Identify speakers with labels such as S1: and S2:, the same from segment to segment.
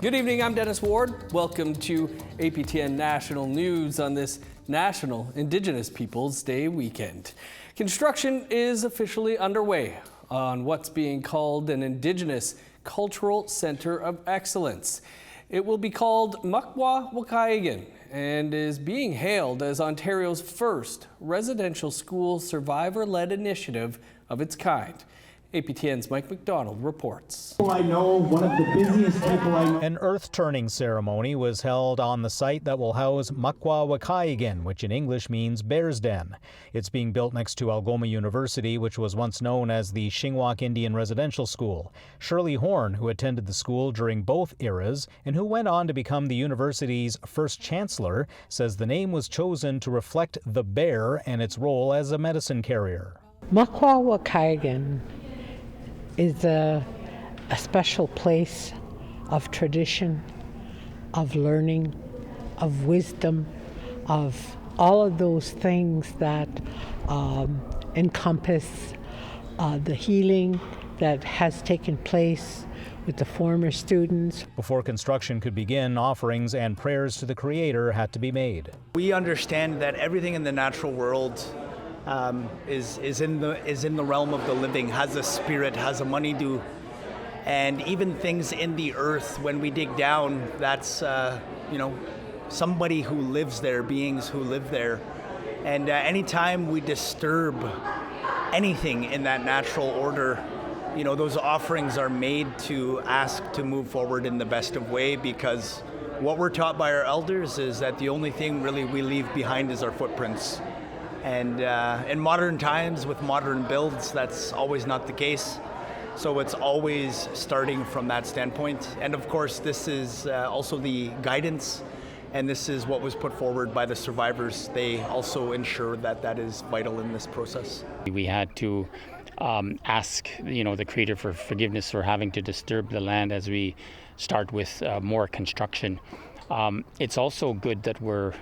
S1: Good evening, I'm Dennis Ward. Welcome to APTN National News on this National Indigenous Peoples Day weekend. Construction is officially underway on what's being called an Indigenous Cultural Centre of Excellence. It will be called Makwa Wakai and is being hailed as Ontario's first residential school survivor-led initiative of its kind. APTN's Mike McDonald reports.
S2: I know one of the busiest people I know.
S3: An earth-turning ceremony was held on the site that will house Makwa Wakai, which in English means bear's den. It's being built next to Algoma University, which was once known as the Shingwak Indian Residential School. Shirley Horn, who attended the school during both eras and who went on to become the university's first chancellor, says the name was chosen to reflect the bear and its role as a medicine carrier.
S4: Makwa Wakai is a special place of tradition, of learning, of wisdom, of all of those things that encompass the healing that has taken place with the former students.
S3: Before construction could begin, offerings and prayers to the Creator had to be made.
S5: We understand that everything in the natural world is in the realm of the living, has a spirit, has a money due, and even things in the earth. When we dig down, that's somebody who lives there, beings who live there, and anytime we disturb anything in that natural order, those offerings are made to ask to move forward in the best of way, because what we're taught by our elders is that the only thing really we leave behind is our footprints. And in modern times, with modern builds, that's always not the case. So it's always starting from that standpoint. And of course, this is also the guidance, and this is what was put forward by the survivors. They also ensure that that is vital in this process.
S6: We had to ask, the Creator for forgiveness for having to disturb the land as we start with more construction. It's also good that we're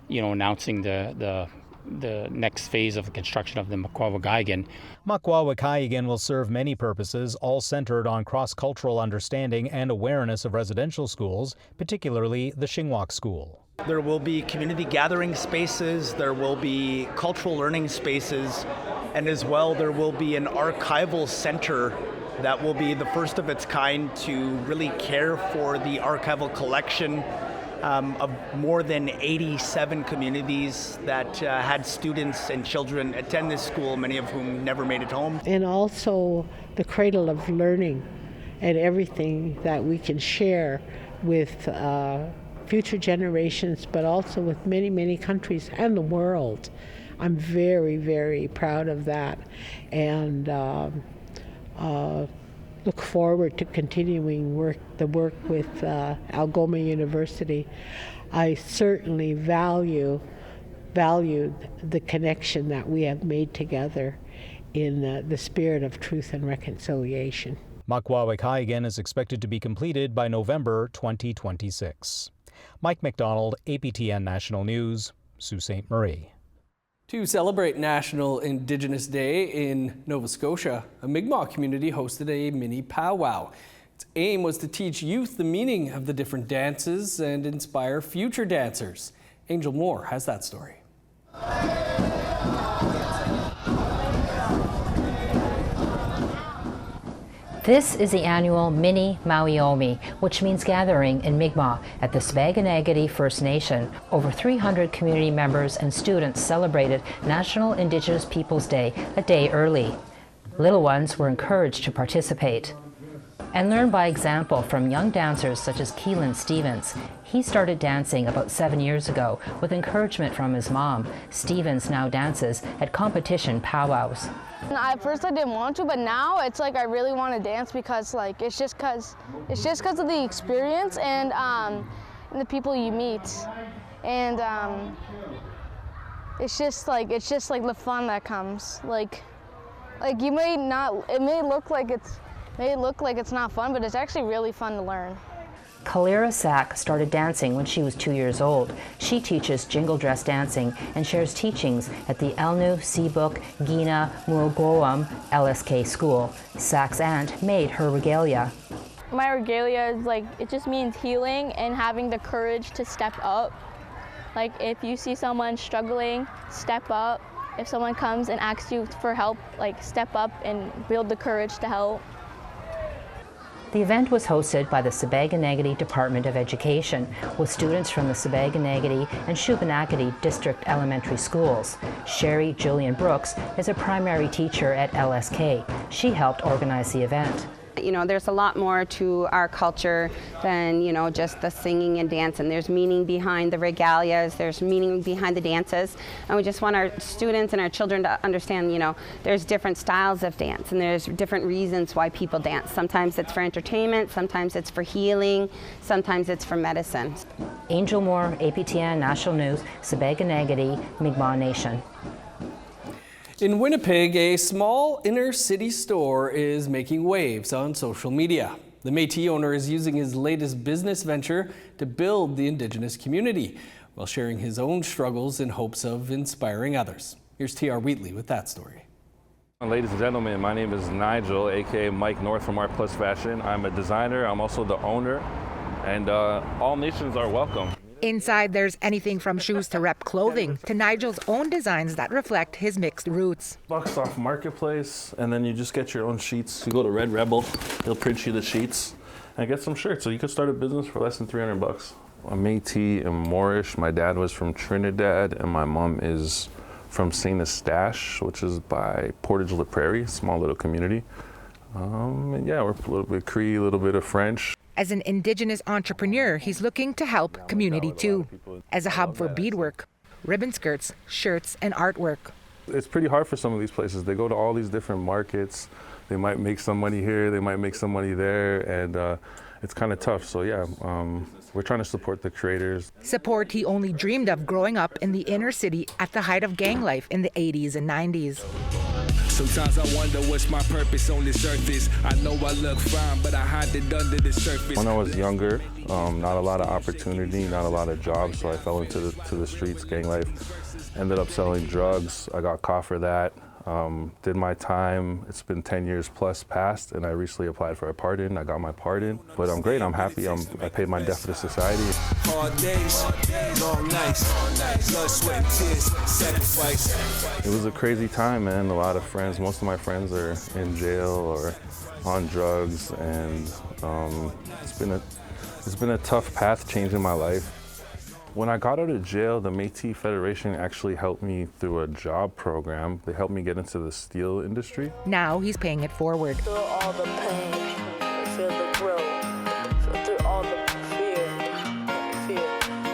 S6: announcing the next phase of the construction of the Makwa Wakai.
S3: Makwa Wakai will serve many purposes, all centered on cross-cultural understanding and awareness of residential schools, particularly the Shingwak School.
S5: There will be community gathering spaces, there will be cultural learning spaces, and as well there will be an archival center that will be the first of its kind to really care for the archival collection of more than 87 communities that had students and children attend this school, many of whom never made it home. And
S4: also the cradle of learning and everything that we can share with future generations, but also with many, many countries and the world. I'm very, very proud of that, and look forward to continuing the work with Algoma University. I certainly value the connection that we have made together in the spirit of truth and reconciliation.
S3: Makwa Wakai is expected to be completed by November 2026. Mike McDonald, APTN National News, Sault Ste. Marie.
S1: To celebrate National Indigenous Day in Nova Scotia, a Mi'kmaq community hosted a mini powwow. Its aim was to teach youth the meaning of the different dances and inspire future dancers. Angel Moore has that story.
S7: This is the annual Minipowwow, which means gathering in Mi'kmaq at the Swaganagity First Nation. Over 300 community members and students celebrated National Indigenous Peoples Day a day early. Little ones were encouraged to participate and learn by example from young dancers such as Keelan Stevens. He started dancing about 7 years ago with encouragement from his mom. Stevens now dances at competition powwows.
S8: At first I didn't want to, but now it's like I really want to dance because it's just because of the experience and the people you meet, and it's just like the fun that comes. Like you may not, it may look like it's not fun, but it's actually really fun to learn.
S7: Kalira Sack started dancing when she was 2 years old. She teaches jingle dress dancing and shares teachings at the Elnu Seabook Gina Murugoam LSK school. Sack's aunt made her regalia.
S8: My regalia is like, it just means healing and having the courage to step up. Like if you see someone struggling, step up. If someone comes and asks you for help, like step up and build the courage to help.
S7: The event was hosted by the Sibäganagati Department of Education with students from the Sibäganagati and Shubenacadie District Elementary Schools. Sherry Julian Brooks is a primary teacher at LSK. She helped organize the event.
S9: You know, there's a lot more to our culture than, you know, just the singing and dancing. There's meaning behind the regalias, there's meaning behind the dances, and we just want our students and our children to understand, you know, there's different styles of dance and there's different reasons why people dance. Sometimes it's for entertainment, sometimes it's for healing, sometimes it's for medicine.
S7: Angel Moore, APTN National News, Sibäganagati, Mi'kmaq Nation.
S1: In Winnipeg, a small inner-city store is making waves on social media. The Métis owner is using his latest business venture to build the Indigenous community while sharing his own struggles in hopes of inspiring others. Here's T.R. Wheatley with that story.
S10: Ladies and gentlemen, my name is Nigel, aka Mike North from Art Plus Fashion. I'm a designer, I'm also the owner, and all nations are welcome.
S11: Inside, there's anything from shoes to rep clothing to Nigel's own designs that reflect his mixed roots.
S10: Bucks off Marketplace, and then you just get your own sheets. You go to Red Rebel, they'll print you the sheets, and get some shirts. So you could start a business for less than $300. I'm Métis and Moorish. My dad was from Trinidad, and my mom is from St. Eustache, which is by Portage-la Prairie, small little community. And yeah, we're a little bit Cree, a little bit of French.
S11: As an Indigenous entrepreneur, he's looking to help community too, as a hub for beadwork, ribbon skirts, shirts, and artwork.
S10: It's pretty hard for some of these places. They go to all these different markets. They might make some money here, they might make some money there, and it's kind of tough. So yeah, we're trying to support the creators.
S11: Support he only dreamed of growing up in the inner city at the height of gang life in the 80s and 90s.
S12: Sometimes I wonder what's my purpose on this earth is. I know I look fine, but I hide it under the surface.
S10: When I was younger, not a lot of opportunity, not a lot of jobs, so I fell into the streets, gang life. Ended up selling drugs. I got caught for that. Did my time. It's been 10 years plus past, and I recently applied for a pardon. I got my pardon, but I'm great. I'm happy. I paid my debt to the society.
S12: Hard days, long nights, blood, sweat, and tears, sacrifice.
S10: It was a crazy time, man. A lot of friends, most of my friends are in jail or on drugs, and it's been a tough path changing my life. When I got out of jail, the Métis Federation actually helped me through a job program. They helped me get into the steel industry.
S11: Now he's paying it forward.
S13: Through all the pain, feel the growth. So through all the fear,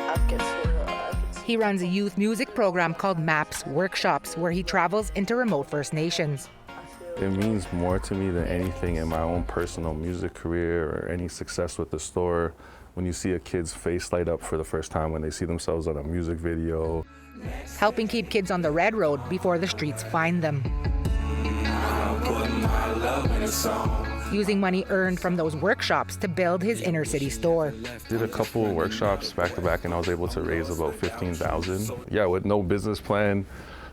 S13: I can feel.
S11: He runs a youth music program called MAPS Workshops, where he travels into remote First Nations.
S10: It means more to me than anything in my own personal music career or any success with the store. When you see a kid's face light up for the first time when they see themselves on a music video.
S11: Helping keep kids on the red road before the streets find them. Using money earned from those workshops to build his inner city store.
S10: Did a couple of workshops back to back, and I was able to raise about $15,000. Yeah, with no business plan,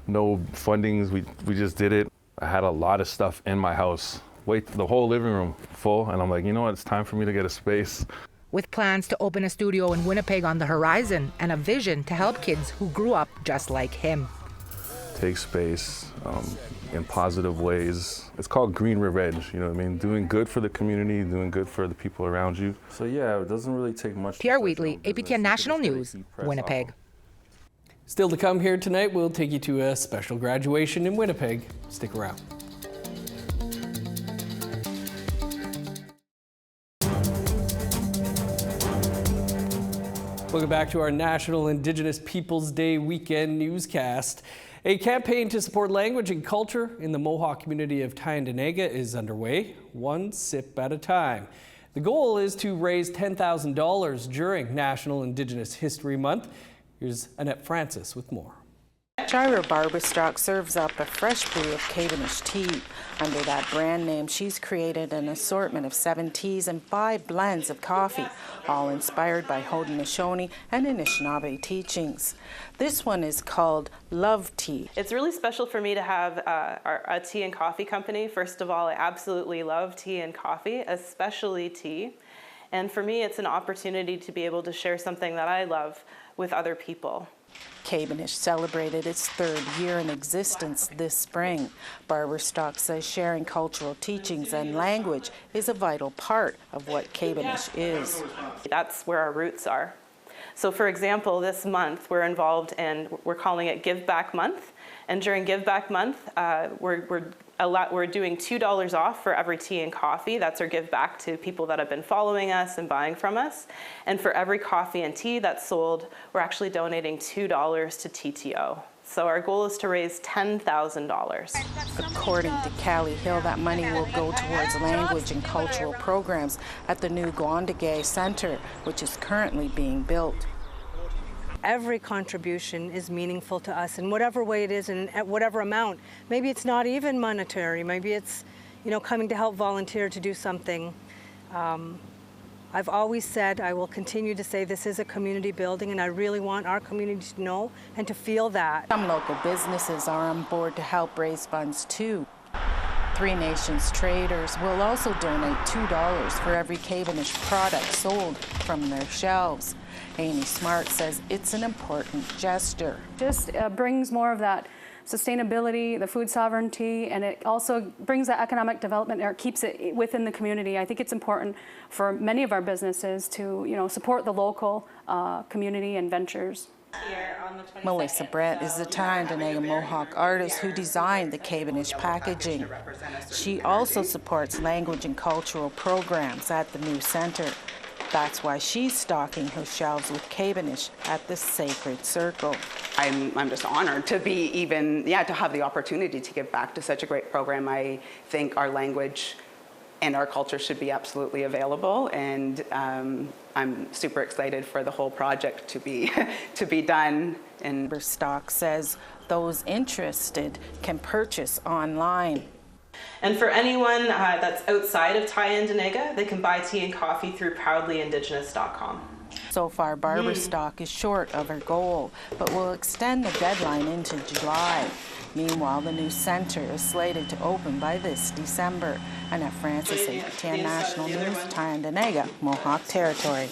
S10: no fundings, we just did it. I had a lot of stuff in my house. The whole living room full, and I'm like, you know what, it's time for me to get a space.
S11: With plans to open a studio in Winnipeg on the horizon and a vision to help kids who grew up just like him.
S10: Take space in positive ways. It's called green revenge, you know what I mean? Doing good for the community, doing good for the people around you. So yeah, it doesn't really take much.
S11: T.R. Wheatley, APTN National News, Winnipeg.
S1: Still to come here tonight, we'll take you to a special graduation in Winnipeg. Stick around. Welcome back to our National Indigenous Peoples Day weekend newscast. A campaign to support language and culture in the Mohawk community of Tyendinaga is underway, one sip at a time. The goal is to raise $10,000 during National Indigenous History Month. Here's Annette Francis with more.
S14: Gyra Barberstock serves up a fresh brew of Cavendish tea. Under that brand name, she's created an assortment of 7 teas and 5 blends of coffee, all inspired by Haudenosaunee and Anishinaabe teachings. This one is called Love Tea.
S15: It's really special for me to have a tea and coffee company. First of all, I absolutely love tea and coffee, especially tea. And for me, it's an opportunity to be able to share something that I love with other people.
S14: Cavendish celebrated its 3rd year in existence this spring. Barberstock says sharing cultural teachings and language is a vital part of what Cavendish is.
S15: That's where our roots are. So for example, this month we're involved in, we're calling it Give Back Month. And during Give Back Month, we're doing $2 off for every tea and coffee. That's our give back to people that have been following us and buying from us. And for every coffee and tea that's sold, we're actually donating $2 to TTO. So our goal is to raise $10,000.
S14: According to Callie Hill, that money will go towards language and cultural programs at the new Gwandagay Center, which is currently being built.
S16: Every contribution is meaningful to us in whatever way it is and at whatever amount. Maybe it's not even monetary. Maybe it's, coming to help volunteer to do something. I've always said, I will continue to say, this is a community building, and I really want our community to know and to feel that.
S14: Some local businesses are on board to help raise funds too. 3 Nations traders will also donate $2 for every Cavendish product sold from their shelves. Amy Smart says it's an important gesture.
S17: Just brings more of that sustainability, the food sovereignty, and it also brings that economic development, or keeps it within the community. I think it's important for many of our businesses to, support the local community and ventures.
S14: Melissa Brett is the Tyendinaga Mohawk artist who designed the Cavendish packaging. She also supports language and cultural programs at the new center. That's why she's stocking her shelves with Cavendish at the Sacred Circle.
S18: I'm just honored to be to have the opportunity to give back to such a great program. I think our language and our culture should be absolutely available, and I'm super excited for the whole project to be done. And
S14: Barberstock says those interested can purchase online.
S15: And for anyone that's outside of Tyendinaga, they can buy tea and coffee through proudlyindigenous.com.
S14: So far, Barberstock is short of her goal, but will extend the deadline into July. Meanwhile, the new center is slated to open by this December. Annette Francis, APTN National News, Tyendinaga, Mohawk Territory.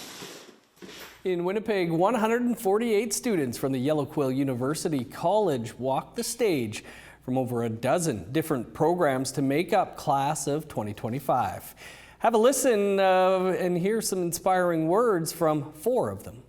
S1: In Winnipeg, 148 students from the Yellow Quill University College walked the stage from over a dozen different programs to make up class of 2025. Have a listen and hear some inspiring words from 4 of them.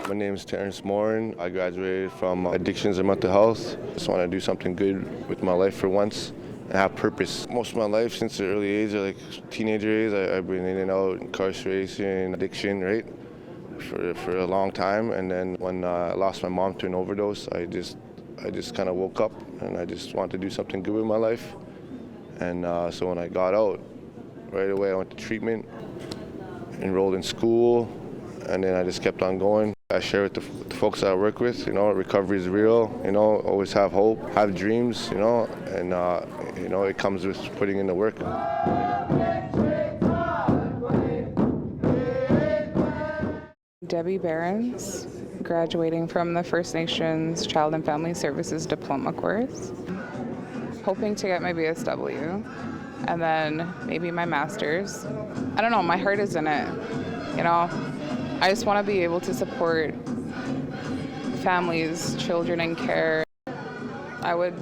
S19: My name is Terrence Morin. I graduated from Addictions and Mental Health. Just want to do something good with my life for once and have purpose. Most of my life, since the early age, like teenager age, I've been in and out, incarceration, addiction, right, for a long time. And then when I lost my mom to an overdose, I just kind of woke up and I just wanted to do something good with my life. And so when I got out, right away I went to treatment, enrolled in school, and then I just kept on going. I share with the folks that I work with, recovery is real, always have hope, have dreams, and, it comes with putting in the work.
S20: Debbie Behrens, graduating from the First Nations Child and Family Services Diploma course. Hoping to get my BSW and then maybe my master's. I don't know, my heart is in it, I just want to be able to support families, children in care. I would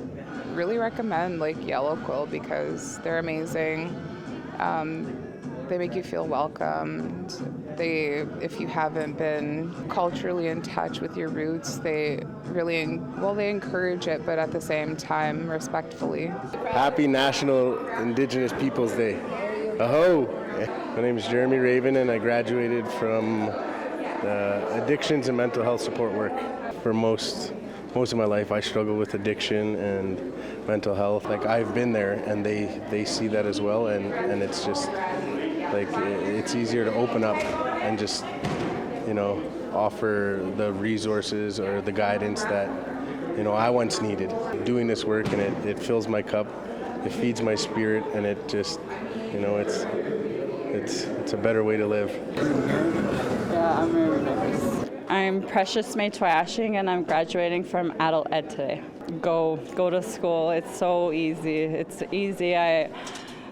S20: really recommend Yellow Quill because they're amazing. They make you feel welcomed. If you haven't been culturally in touch with your roots, they encourage it, but at the same time, respectfully.
S21: Happy National Indigenous Peoples Day. Aho! My name is Jeremy Raven and I graduated from Addictions and Mental Health Support Work. For most most of my life I struggle with addiction and mental health. Like, I've been there, and they see that as well, and it's just like it's easier to open up and just, you know, offer the resources or the guidance that, you know, I once needed. Doing this work, and it fills my cup, it feeds my spirit, and it just, you know, it's a better way to live.
S2: Yeah, I'm very nervous. I'm Precious May Twashing, and I'm graduating from Adult Ed today. Go to school. It's so easy. It's easy.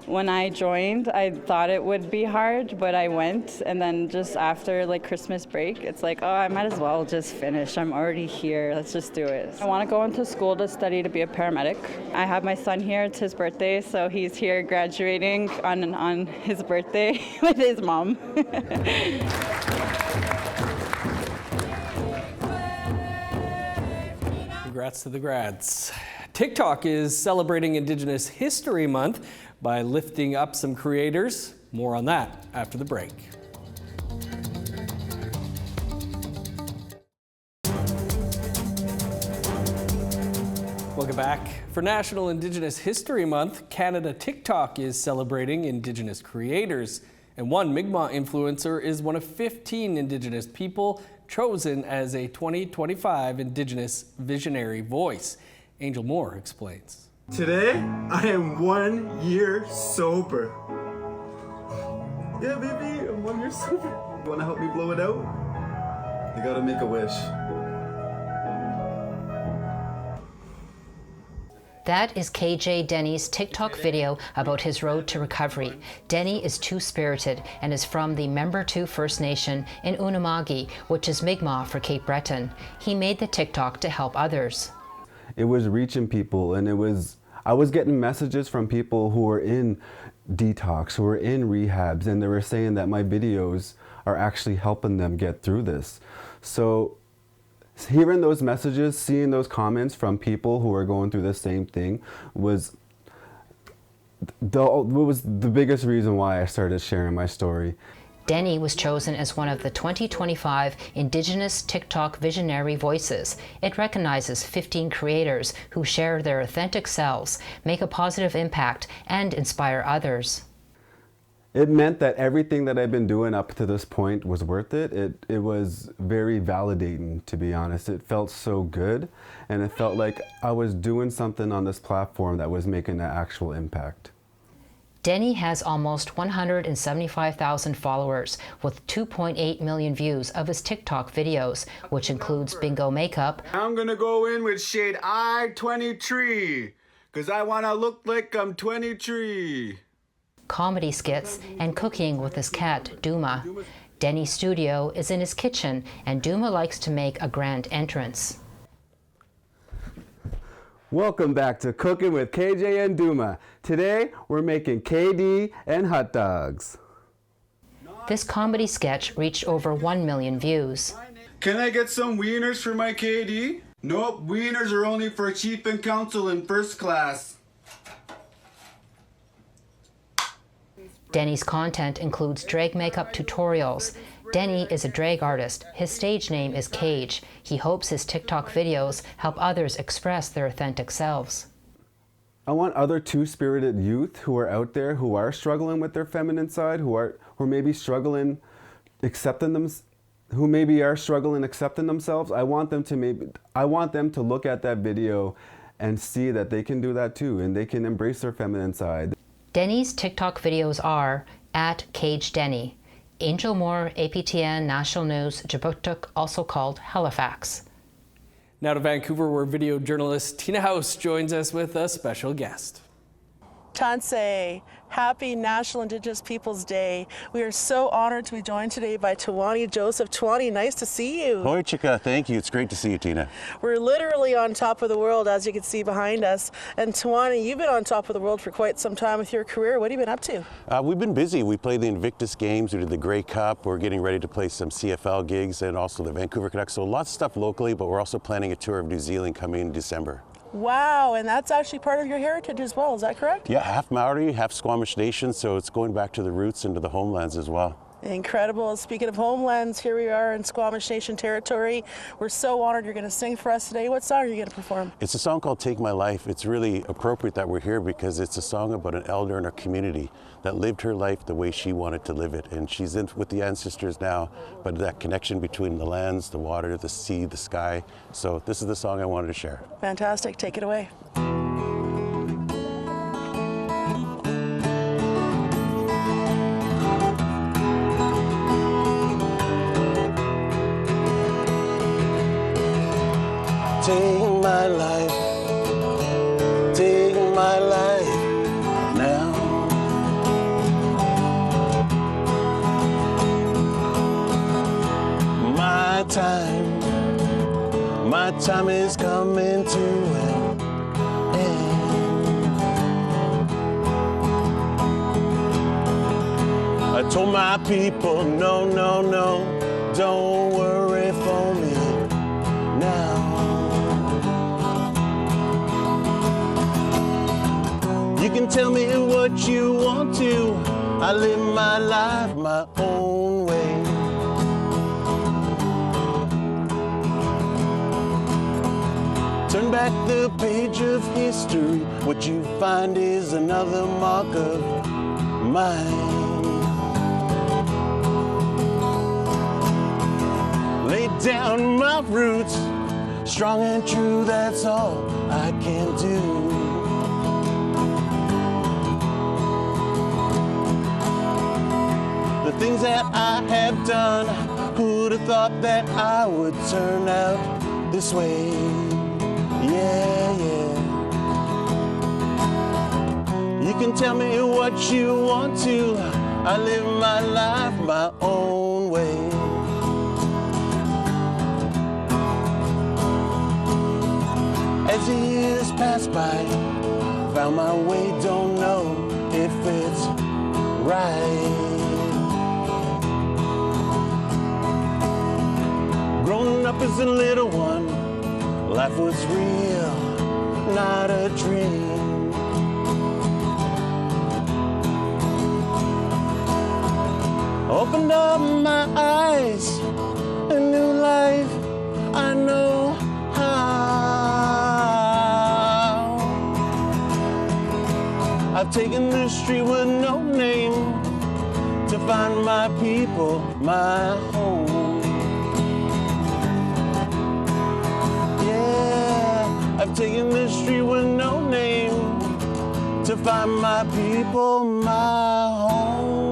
S2: When I joined, I thought it would be hard, but I went, and then just after like Christmas break, it's like, oh, I might as well just finish. I'm already here. Let's just do it. I want to go into school to study to be a paramedic. I have my son here. It's his birthday, so he's here graduating on his birthday with his mom.
S1: Congrats to the grads. TikTok is celebrating Indigenous History Month by lifting up some creators. More on that after the break. Welcome back. For National Indigenous History Month, Canada TikTok is celebrating Indigenous creators. And one Mi'kmaq influencer is one of 15 Indigenous people chosen as a 2025 Indigenous Visionary Voice. Angel Moore explains.
S22: Today, I am 1 year sober. Yeah, baby, I'm 1 year sober. You wanna help me blow it out? You gotta make a wish.
S7: That is KJ Denny's TikTok video about his road to recovery. Denny is two-spirited and is from the Member 2 First Nation in Unama'ki, which is Mi'kmaq for Cape Breton. He made the TikTok to help others.
S23: It was reaching people, and I was getting messages from people who were in detox, who were in rehabs, and they were saying that my videos are actually helping them get through this. So hearing those messages, seeing those comments from people who are going through the same thing was the biggest reason why I started sharing my story.
S7: Denny was chosen as one of the 2025 Indigenous TikTok Visionary Voices. It recognizes 15 creators who share their authentic selves, make a positive impact, and inspire others.
S23: It meant that everything that I've been doing up to this point was worth it. It was very validating, to be honest. It felt so good, and it felt like I was doing something on this platform that was making an actual impact.
S7: Denny has almost 175,000 followers with 2.8 million views of his TikTok videos, which includes bingo makeup.
S22: I'm gonna go in with shade I-23, cause I wanna look like I'm 23.
S7: Comedy skits, and cooking with his cat, Duma. Denny's studio is in his kitchen, and Duma likes to make a grand entrance.
S23: Welcome back to Cooking with KJ and Duma. Today, we're making KD and hot dogs.
S7: This comedy sketch reached over 1 million views.
S22: Can I get some wieners for my KD? Nope, wieners are only for chief and council in first class.
S7: Denny's content includes drag makeup tutorials. Denny is a drag artist. His stage name is Cage. He hopes his TikTok videos help others express their authentic selves.
S23: I want other two-spirited youth who are out there who are struggling with their feminine side, who maybe struggling accepting them, who maybe are struggling accepting themselves. I want them to look at that video and see that they can do that too, and they can embrace their feminine side.
S7: Denny's TikTok videos are @CageDenny. Angel Moore, APTN National News, Djibouti, also called Halifax.
S1: Now to Vancouver, where video journalist Tina House joins us with a special guest.
S24: Tansei, happy National Indigenous Peoples Day. We are so honored to be joined today by Tawani Joseph. Tawani, nice to see you.
S25: Hoi chika, thank you. It's great to see you, Tina.
S24: We're literally on top of the world, as you can see behind us. And Tawani, you've been on top of the world for quite some time with your career. What have you been up to?
S25: We've been busy. We played the Invictus Games, we did the Grey Cup, we're getting ready to play some CFL gigs and also the Vancouver Canucks. So lots of stuff locally, but we're also planning a tour of New Zealand coming in December.
S24: Wow, and that's actually part of your heritage as well, is that correct?
S25: Yeah, half Maori, half Squamish Nation, so it's going back to the roots and to the homelands as well.
S24: Incredible. Speaking of homelands, here we are in Squamish Nation territory. We're so honored you're going to sing for us today. What song are you going to perform?
S25: It's a song called Take My Life. It's really appropriate that we're here because it's a song about an elder in our community that lived her life the way she wanted to live it. And she's in with the ancestors now, but that connection between the lands, the water, the sea, the sky. So this is the song I wanted to share.
S24: Fantastic. Take it away.
S25: Take my life, take my life now. My time is coming to an end. I told my people, no, no, no, don't worry for me now. You can tell me what you want to. I live my life my own way. Turn back the page of history. What you find is another mark of mine. Lay down my roots, strong and true, that's all I can do. The things that I have done, who'd have thought that I would turn out this way? Yeah, yeah. You can tell me what you want to. I live my life my own way. As the years pass by, found my way, don't know if it's right. Growing up as a little one, life was real, not a dream. Opened up my eyes, a new life, I know how. I've taken the street with no name to find my people, my home. I've taken the street with no name to find my people, my home.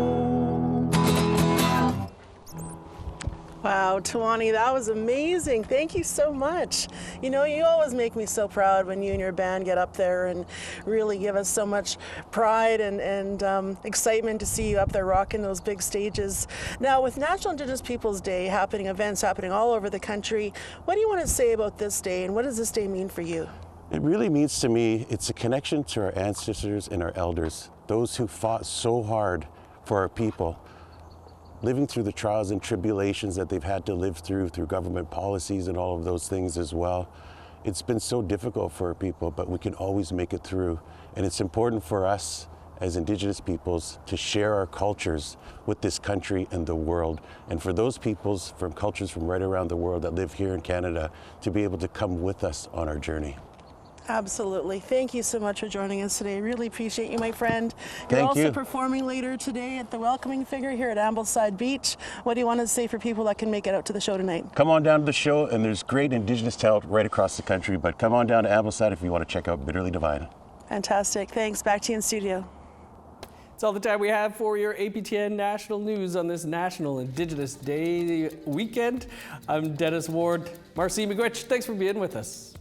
S24: Wow, Tawani, that was amazing. Thank you so much. You know, you always make me so proud when you and your band get up there and really give us so much pride and excitement to see you up there rocking those big stages. Now, with National Indigenous Peoples Day happening, events happening all over the country, what do you want to say about this day and what does this day mean for you?
S25: It really means to me, it's a connection to our ancestors and our elders, those who fought so hard for our people, living through the trials and tribulations that they've had to live through government policies and all of those things as well. It's been so difficult for our people, but we can always make it through. And it's important for us as Indigenous peoples to share our cultures with this country and the world. And for those peoples from cultures from right around the world that live here in Canada to be able to come with us on our journey.
S24: Absolutely. Thank you so much for joining us today. Really appreciate you, my friend. You're
S25: Thank
S24: also
S25: you.
S24: performing later today at the Welcoming Figure here at Ambleside Beach. What do you want to say for people that can make it out to the show tonight?
S25: Come on down to the show, and there's great Indigenous talent right across the country, but come on down to Ambleside if you want to check out Bitterly Divine.
S24: Fantastic. Thanks. Back to you in studio.
S1: That's all the time we have for your APTN National News on this National Indigenous Day weekend. I'm Dennis Ward. Marcy McGuitch, thanks for being with us.